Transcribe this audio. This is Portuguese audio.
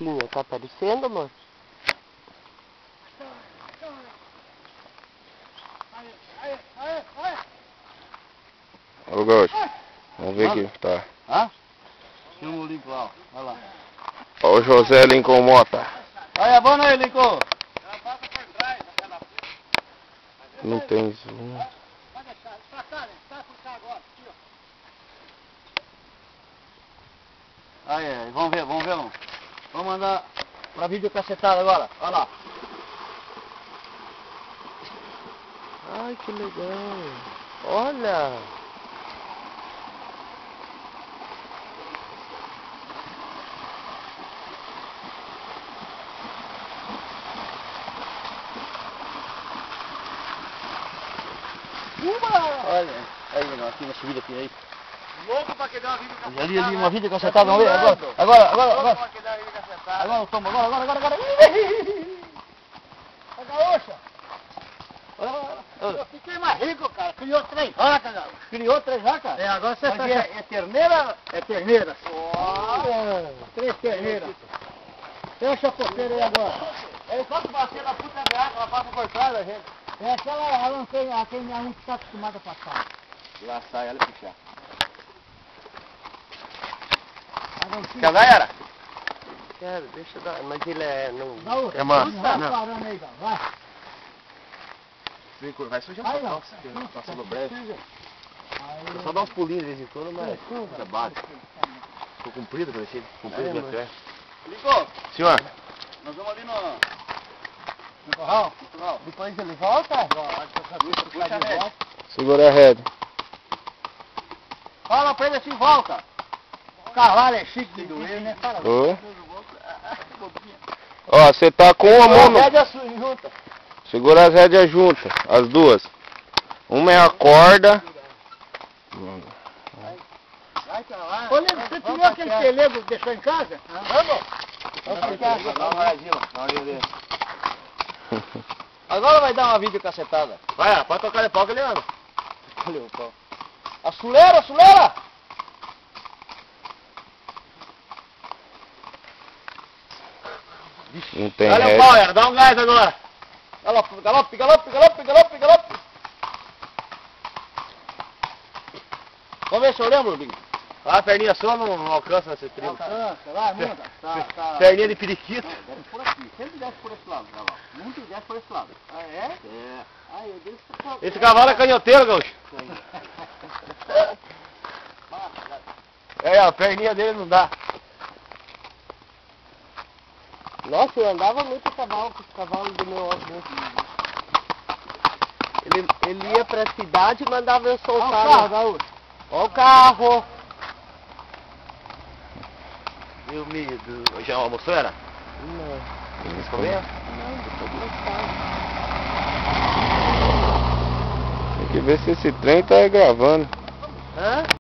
Gotinha, tá aparecendo, amor? Ô, Gaúcho, vamos ver aqui, tá. Hã? Chama o Lincoln lá, olha lá. Ó o José Lincoln Mota. Olha, boa noite, Lincoln. Não tem zoom. Pode deixar, pra cá, né? Tá por cá agora, aqui, ó. Aí, vamos ver, não. Vamos mandar pra vídeo cacetada agora, olha lá. Ai, que legal. Olha. Olha, aí, aqui nesse vídeo aqui, aí. Louco pra que dê uma vídeo cacetada. Ali, uma vídeo cacetada, vamos ver, agora. Louco pra que dê uma vídeo cacetada. Agora, toma, agora. Ô, gaúcha, Olha. eu fiquei mais rico, cara. Criou 3 vacas, gaúcha. Criou 3 vacas? É, agora você Mas fecha. é terneira? É terneira. Olha. 3 terneiras. Fecha a porteira aí agora. Ele só que bacia na puta da água, ela passa por trás da gente. É aquela alanceira, aquele a gente está acostumado a passar. Lá sai, olha puxar. Quer ver, era? Quero, deixa eu dar. Mas ele é. Não... Gaúcha, É massa. vai Não. parando aí, Gaúcha. Vai. Vai sujar Vai, essa não. calça, passa no breve. Aí, Só dá uns pulinhos de vez em quando, mas Desculpa. é básico. Ficou comprido, conhecido? Comprido, É, meu mano. pé. Ligou! Senhor, Nós vamos ali no corral. depois ele volta. Puxa a rede. segura a rédea. Fala pra ele assim, volta. Cavalo é chique de doer, né? Fala. Ô. Ó, você tá com uma mão no... Rédea junta. Segura as rédeas juntas, as duas. Uma é a corda. Vai pra lá. Ô, Nego, você tirou aquele pelego que deixou em casa? Vamos dá uma olhadinha lá, na orelha dele. Agora vai dar uma vídeo cacetada. Vai, pode tocar de pau que ele anda. Olha o pau. Acelera! Não tem Olha o rédea. pau, era, dá um gás agora. Galope. Vamos ver se eu lembro, Binho. Ah, a perninha só não alcança esse trilho. Vai, muda. Tá. Perninha de periquito. Desce por aqui. Sempre desce por esse lado, cavalo. Nunca desce por esse lado. Ah, é? É. Ai, eu disse que... Esse cavalo é canhoteiro, gaúcho. É, a perninha dele não dá. Nossa, eu andava muito a cavalo com os cavalos do meu avô. Ele ia pra cidade e mandava eu soltar. Olha o carro, lá. gaúcho. Ó o carro. E o milho já almoçou, era? Não, Vocês comeram? não, depois mais tarde. Tem que ver se esse trem tá gravando. Hã?